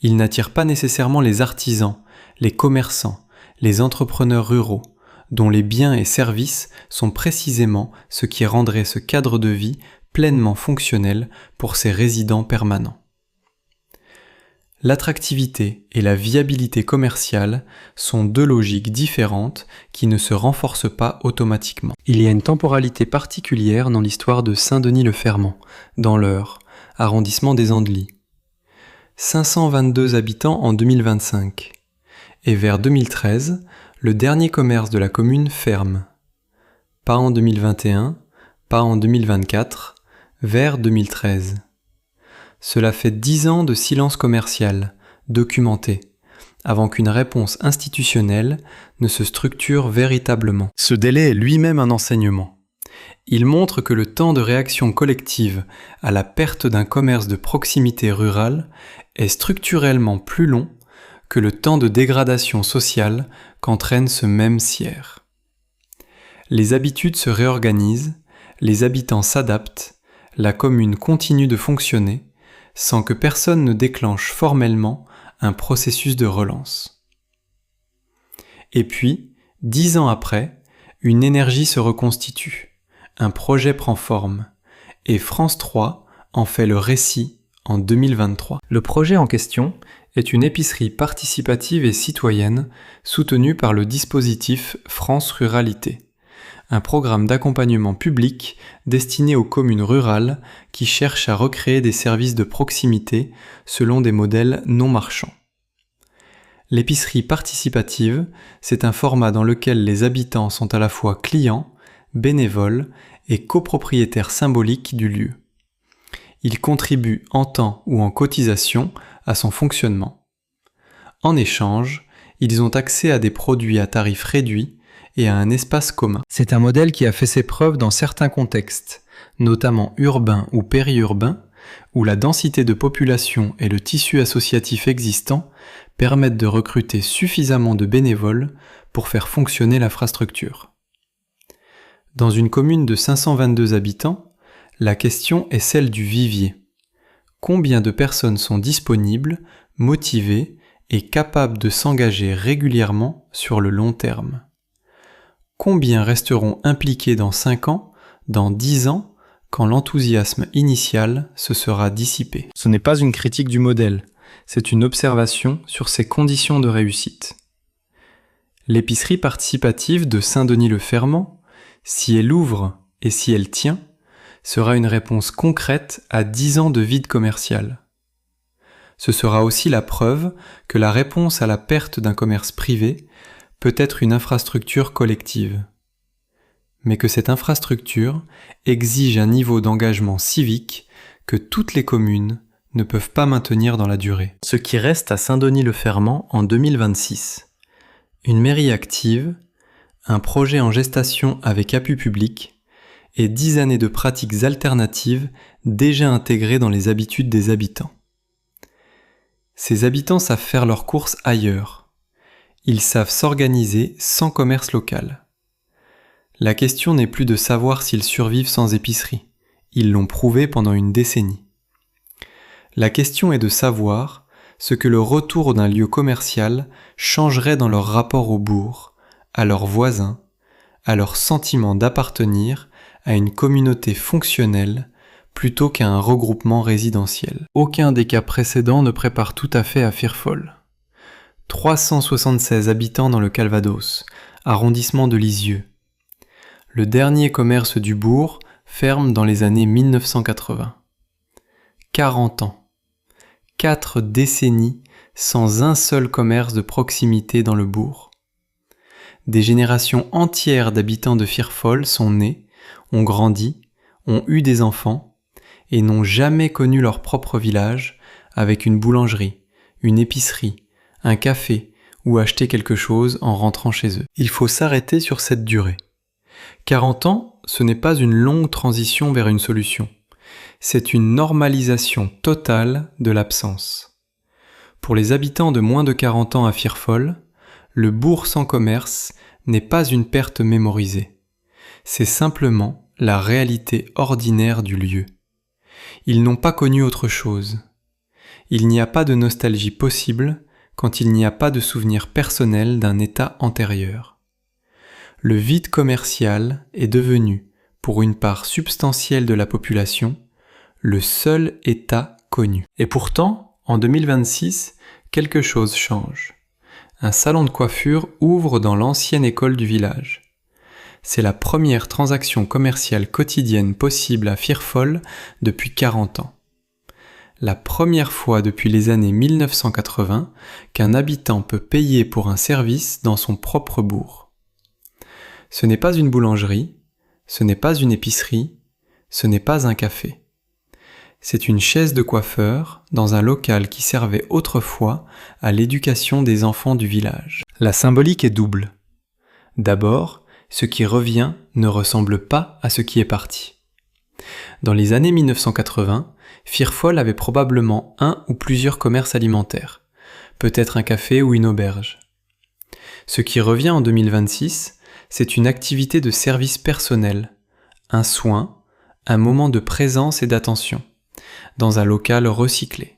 Il n'attire pas nécessairement les artisans, les commerçants, les entrepreneurs ruraux, dont les biens et services sont précisément ce qui rendrait ce cadre de vie pleinement fonctionnel pour ses résidents permanents. L'attractivité et la viabilité commerciale sont deux logiques différentes qui ne se renforcent pas automatiquement. Il y a une temporalité particulière dans l'histoire de Saint-Denis-le-Fermant, dans l'Eure, arrondissement des Andelys. 522 habitants en 2025. Et vers 2013, le dernier commerce de la commune ferme. Pas en 2021, pas en 2024, vers 2013. Cela fait 10 ans de silence commercial, documenté, avant qu'une réponse institutionnelle ne se structure véritablement. Ce délai est lui-même un enseignement. Il montre que le temps de réaction collective à la perte d'un commerce de proximité rurale est structurellement plus long que le temps de dégradation sociale qu'entraîne ce même SIER. Les habitudes se réorganisent, les habitants s'adaptent, la commune continue de fonctionner, sans que personne ne déclenche formellement un processus de relance. Et puis, 10 ans après, une énergie se reconstitue, un projet prend forme, et France 3 en fait le récit en 2023. Le projet en question est une épicerie participative et citoyenne soutenue par le dispositif France Ruralité, un programme d'accompagnement public destiné aux communes rurales qui cherchent à recréer des services de proximité selon des modèles non marchands. L'épicerie participative, c'est un format dans lequel les habitants sont à la fois clients, bénévoles et copropriétaires symboliques du lieu. Ils contribuent en temps ou en cotisation à son fonctionnement. En échange, ils ont accès à des produits à tarifs réduits et à un espace commun. C'est un modèle qui a fait ses preuves dans certains contextes, notamment urbains ou périurbains, où la densité de population et le tissu associatif existant permettent de recruter suffisamment de bénévoles pour faire fonctionner l'infrastructure. Dans une commune de 522 habitants, La question est celle du vivier. Combien de personnes sont disponibles, motivées et capables de s'engager régulièrement sur le long terme? Combien resteront impliqués dans 5 ans, dans 10 ans, quand l'enthousiasme initial se sera dissipé? Ce n'est pas une critique du modèle, c'est une observation sur ses conditions de réussite. L'épicerie participative de Saint-Denis-le-Fermant, si elle ouvre et si elle tient, sera une réponse concrète à 10 ans de vide commercial. Ce sera aussi la preuve que la réponse à la perte d'un commerce privé peut être une infrastructure collective, mais que cette infrastructure exige un niveau d'engagement civique que toutes les communes ne peuvent pas maintenir dans la durée. Ce qui reste à Saint-Denis-le-Fermant en 2026. Une mairie active, un projet en gestation avec appui public et 10 années de pratiques alternatives déjà intégrées dans les habitudes des habitants. Ces habitants savent faire leurs courses ailleurs. Ils savent s'organiser sans commerce local. La question n'est plus de savoir s'ils survivent sans épicerie. Ils l'ont prouvé pendant une décennie. La question est de savoir ce que le retour d'un lieu commercial changerait dans leur rapport au bourg, à leurs voisins, à leur sentiment d'appartenir à une communauté fonctionnelle plutôt qu'à un regroupement résidentiel. Aucun des cas précédents ne prépare tout à fait à Firfol. 376 habitants dans le Calvados, arrondissement de Lisieux. Le dernier commerce du bourg ferme dans les années 1980. 40 ans. 4 décennies sans un seul commerce de proximité dans le bourg. Des générations entières d'habitants de Firfol sont nés, ont grandi, ont eu des enfants et n'ont jamais connu leur propre village avec une boulangerie, une épicerie, un café ou acheter quelque chose en rentrant chez eux. Il faut s'arrêter sur cette durée. 40 ans, ce n'est pas une longue transition vers une solution. C'est une normalisation totale de l'absence. Pour les habitants de moins de 40 ans à Firfol, le bourg sans commerce n'est pas une perte mémorisée. C'est simplement la réalité ordinaire du lieu. Ils n'ont pas connu autre chose. Il n'y a pas de nostalgie possible quand il n'y a pas de souvenir personnel d'un état antérieur. Le vide commercial est devenu, pour une part substantielle de la population, le seul état connu. Et pourtant, en 2026, quelque chose change. Un salon de coiffure ouvre dans l'ancienne école du village. C'est la première transaction commerciale quotidienne possible à Firfol depuis 40 ans. La première fois depuis les années 1980 qu'un habitant peut payer pour un service dans son propre bourg. Ce n'est pas une boulangerie, ce n'est pas une épicerie, ce n'est pas un café. C'est une chaise de coiffeur dans un local qui servait autrefois à l'éducation des enfants du village. La symbolique est double. D'abord, ce qui revient ne ressemble pas à ce qui est parti. Dans les années 1980, Firfol avait probablement un ou plusieurs commerces alimentaires, peut-être un café ou une auberge. Ce qui revient en 2026, c'est une activité de service personnel, un soin, un moment de présence et d'attention, dans un local recyclé.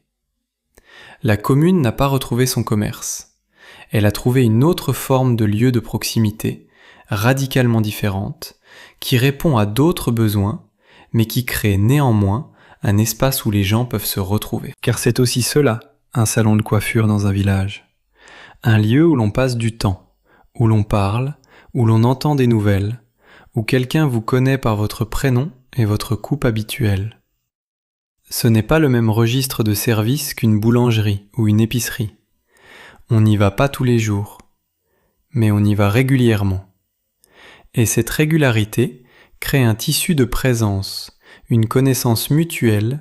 La commune n'a pas retrouvé son commerce. Elle a trouvé une autre forme de lieu de proximité, radicalement différente, qui répond à d'autres besoins, mais qui crée néanmoins un espace où les gens peuvent se retrouver. Car c'est aussi cela, un salon de coiffure dans un village. Un lieu où l'on passe du temps, où l'on parle, où l'on entend des nouvelles, où quelqu'un vous connaît par votre prénom et votre coupe habituelle. Ce n'est pas le même registre de service qu'une boulangerie ou une épicerie. On n'y va pas tous les jours, mais on y va régulièrement. Et cette régularité crée un tissu de présence, une connaissance mutuelle,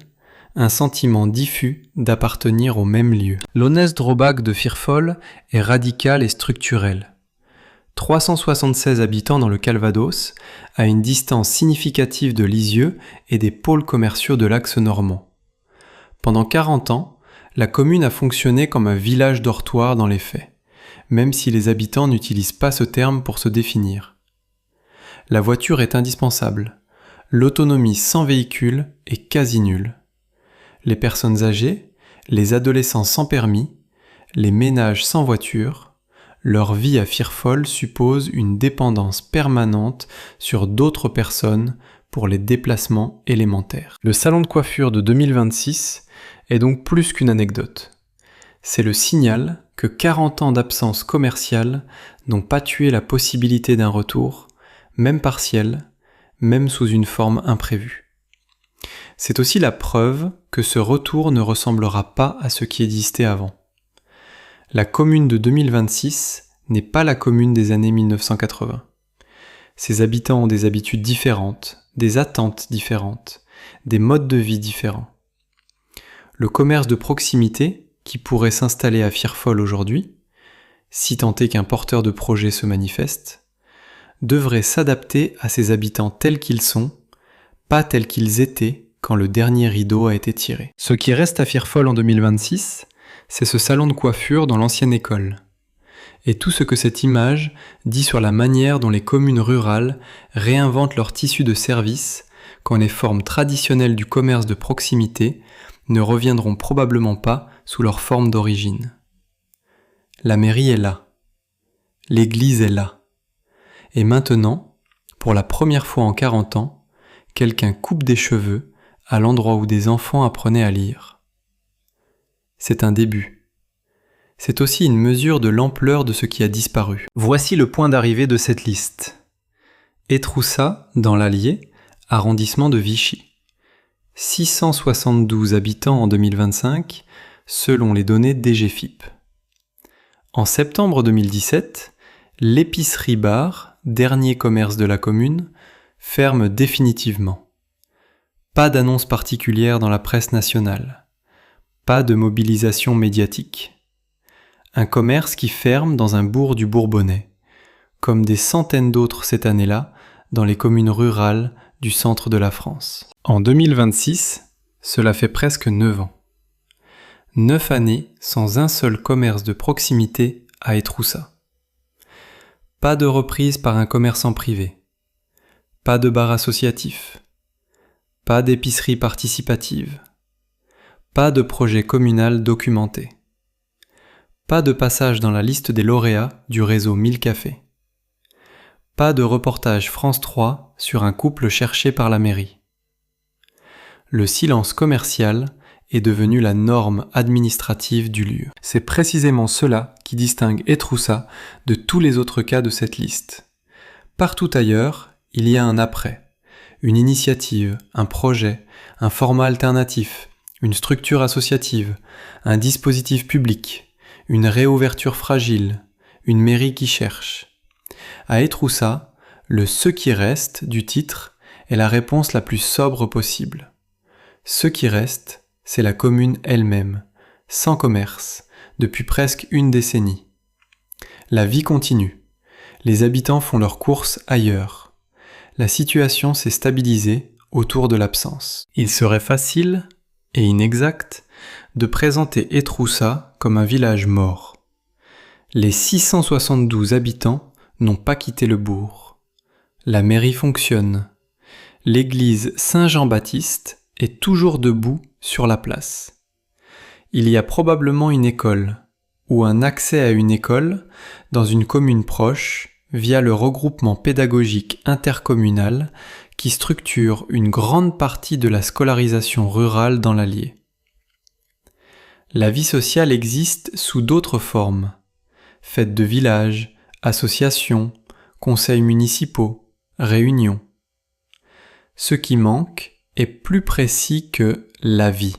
un sentiment diffus d'appartenir au même lieu. L'honest drawback de Firfol est radical et structurel. 376 habitants dans le Calvados, à une distance significative de Lisieux et des pôles commerciaux de l'axe normand. Pendant 40 ans, la commune a fonctionné comme un village dortoir dans les faits, même si les habitants n'utilisent pas ce terme pour se définir. La voiture est indispensable. l'autonomie sans véhicule est quasi nulle. Les personnes âgées, les adolescents sans permis, les ménages sans voiture, leur vie à Firfol suppose une dépendance permanente sur d'autres personnes pour les déplacements élémentaires. Le salon de coiffure de 2026 est donc plus qu'une anecdote. C'est le signal que 40 ans d'absence commerciale n'ont pas tué la possibilité d'un retour, même partiel, même sous une forme imprévue. C'est aussi la preuve que ce retour ne ressemblera pas à ce qui existait avant. La commune de 2026 n'est pas la commune des années 1980. Ses habitants ont des habitudes différentes, des attentes différentes, des modes de vie différents. Le commerce de proximité, qui pourrait s'installer à Firfol aujourd'hui, si tant est qu'un porteur de projet se manifeste, devrait s'adapter à ses habitants tels qu'ils sont, pas tels qu'ils étaient quand le dernier rideau a été tiré. Ce qui reste à Firfol en 2026, c'est ce salon de coiffure dans l'ancienne école. Et tout ce que cette image dit sur la manière dont les communes rurales réinventent leur tissu de services quand les formes traditionnelles du commerce de proximité ne reviendront probablement pas sous leur forme d'origine. La mairie est là. L'église est là. Et maintenant, pour la première fois en 40 ans, quelqu'un coupe des cheveux à l'endroit où des enfants apprenaient à lire. C'est un début. C'est aussi une mesure de l'ampleur de ce qui a disparu. Voici le point d'arrivée de cette liste. Étroussat, dans l'Allier, arrondissement de Vichy. 672 habitants en 2025, selon les données DGFiP. En septembre 2017, l'épicerie bar, dernier commerce de la commune, ferme définitivement. Pas d'annonce particulière dans la presse nationale. Pas de mobilisation médiatique. Un commerce qui ferme dans un bourg du Bourbonnais, comme des centaines d'autres cette année-là dans les communes rurales du centre de la France. En 2026, cela fait presque 9 ans. 9 années sans un seul commerce de proximité à Étroussat. Pas de reprise par un commerçant privé. Pas de bar associatif. Pas d'épicerie participative. Pas de projet communal documenté. Pas de passage dans la liste des lauréats du réseau 1000 cafés. Pas de reportage France 3 sur un couple cherché par la mairie. Le silence commercial est devenu la norme administrative du lieu. C'est précisément cela qui distingue Étroussat de tous les autres cas de cette liste. Partout ailleurs, il y a un après, une initiative, un projet, un format alternatif, une structure associative, un dispositif public, une réouverture fragile, une mairie qui cherche. À Étroussat, le « ce qui reste » du titre est la réponse la plus sobre possible. Ce qui reste, c'est la commune elle-même, sans commerce, depuis presque une décennie. La vie continue. Les habitants font leurs courses ailleurs. La situation s'est stabilisée autour de l'absence. Il serait facile et inexact de présenter Étroussat comme un village mort. Les 672 habitants n'ont pas quitté le bourg. La mairie fonctionne. L'église Saint-Jean-Baptiste est toujours debout sur la place. Il y a probablement une école, ou un accès à une école, dans une commune proche, via le regroupement pédagogique intercommunal qui structure une grande partie de la scolarisation rurale dans l'Allier. La vie sociale existe sous d'autres formes. Fêtes de village, associations, conseils municipaux, réunions. Ce qui manque est plus précis que la vie.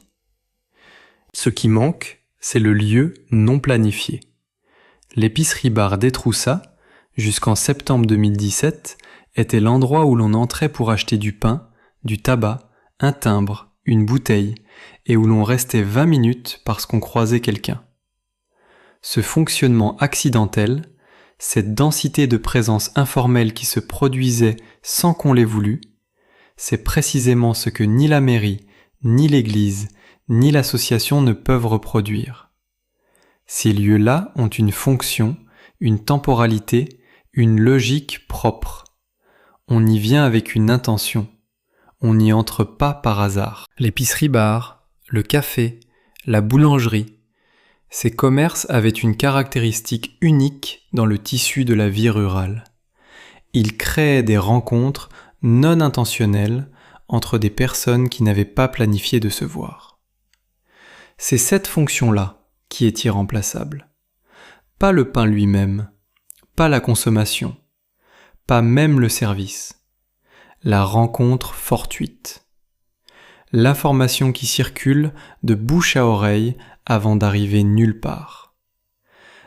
Ce qui manque, c'est le lieu non planifié. L'épicerie-bar d'Étroussat, jusqu'en septembre 2017, était l'endroit où l'on entrait pour acheter du pain, du tabac, un timbre, une bouteille, et où l'on restait 20 minutes parce qu'on croisait quelqu'un. Ce fonctionnement accidentel, cette densité de présence informelle qui se produisait sans qu'on l'ait voulu, c'est précisément ce que ni la mairie, ni l'église, ni l'association ne peuvent reproduire. Ces lieux-là ont une fonction, une temporalité, une logique propre. On y vient avec une intention. On n'y entre pas par hasard. L'épicerie-bar, le café, la boulangerie, ces commerces avaient une caractéristique unique dans le tissu de la vie rurale. Ils créaient des rencontres non intentionnelles entre des personnes qui n'avaient pas planifié de se voir. C'est cette fonction-là qui est irremplaçable. Pas le pain lui-même, pas la consommation, pas même le service. La rencontre fortuite. L'information qui circule de bouche à oreille avant d'arriver nulle part.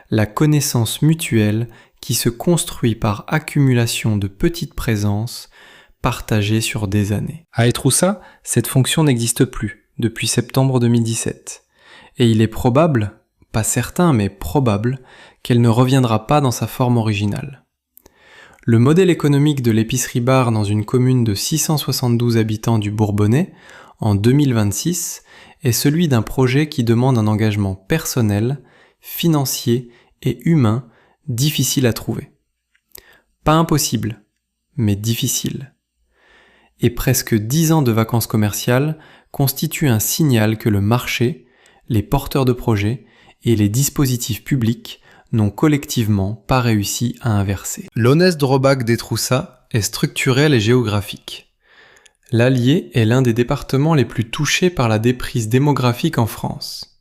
La connaissance mutuelle qui se construit par accumulation de petites présences partagées sur des années. À Etroussa, cette fonction n'existe plus depuis septembre 2017. Et il est probable, pas certain mais probable, qu'elle ne reviendra pas dans sa forme originale. Le modèle économique de l'épicerie-bar dans une commune de 672 habitants du Bourbonnais, en 2026, est celui d'un projet qui demande un engagement personnel, financier et humain difficile à trouver. Pas impossible, mais difficile. Et presque 10 ans de vacances commerciales constituent un signal que le marché, les porteurs de projets et les dispositifs publics n'ont collectivement pas réussi à inverser. L'Aunesse-Drobak d'Etroussa est structurel et géographique. L'Allier est l'un des départements les plus touchés par la déprise démographique en France.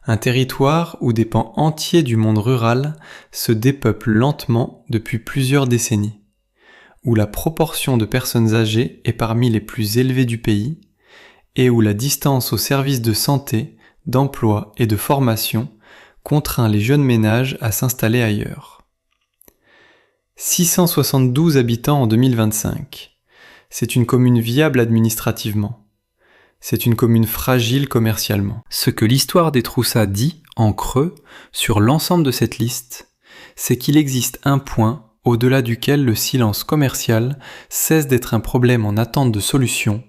Un territoire où des pans entiers du monde rural se dépeuplent lentement depuis plusieurs décennies, où la proportion de personnes âgées est parmi les plus élevées du pays, et où la distance aux services de santé, d'emploi et de formation contraint les jeunes ménages à s'installer ailleurs. 672 habitants en 2025. C'est une commune viable administrativement. C'est une commune fragile commercialement. Ce que l'histoire d'Etroussa dit, en creux, sur l'ensemble de cette liste, c'est qu'il existe un point au-delà duquel le silence commercial cesse d'être un problème en attente de solution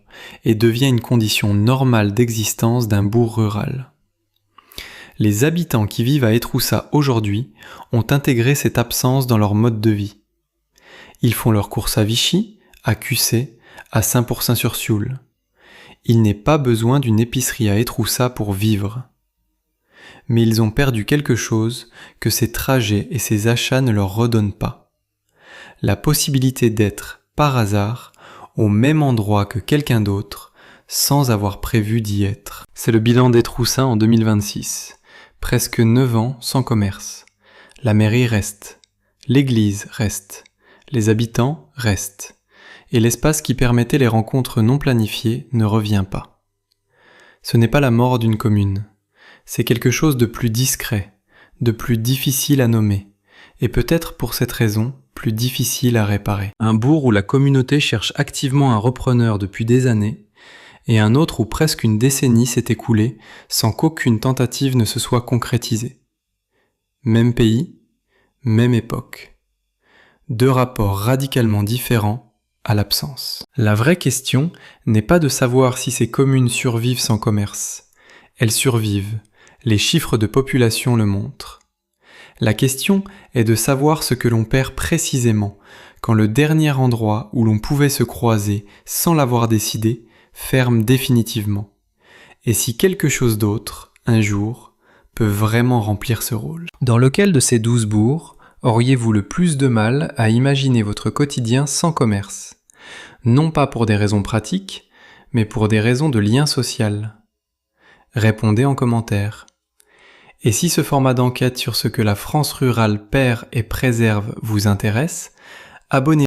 et devient une condition normale d'existence d'un bourg rural. Les habitants qui vivent à Etroussa aujourd'hui ont intégré cette absence dans leur mode de vie. Ils font leurs courses à Vichy, à Cussé, à Saint-Pourçain-sur-Sioule. Il n'est pas besoin d'une épicerie à Etroussa pour vivre. Mais ils ont perdu quelque chose que ces trajets et ces achats ne leur redonnent pas. La possibilité d'être, par hasard, au même endroit que quelqu'un d'autre, sans avoir prévu d'y être. C'est le bilan d'Etroussa en 2026. Presque 9 ans sans commerce. La mairie reste, l'église reste, les habitants restent, et l'espace qui permettait les rencontres non planifiées ne revient pas. Ce n'est pas la mort d'une commune, c'est quelque chose de plus discret, de plus difficile à nommer, et peut-être pour cette raison, plus difficile à réparer. Un bourg où la communauté cherche activement un repreneur depuis des années, et un autre où presque une décennie s'est écoulée sans qu'aucune tentative ne se soit concrétisée. Même pays, même époque. Deux rapports radicalement différents à l'absence. La vraie question n'est pas de savoir si ces communes survivent sans commerce. Elles survivent, les chiffres de population le montrent. La question est de savoir ce que l'on perd précisément quand le dernier endroit où l'on pouvait se croiser sans l'avoir décidé ferme définitivement, et si quelque chose d'autre, un jour, peut vraiment remplir ce rôle. Dans lequel de ces 12 bourgs auriez-vous le plus de mal à imaginer votre quotidien sans commerce? Non pas pour des raisons pratiques, mais pour des raisons de lien social. Répondez en commentaire. Et si ce format d'enquête sur ce que la France rurale perd et préserve vous intéresse, abonnez-vous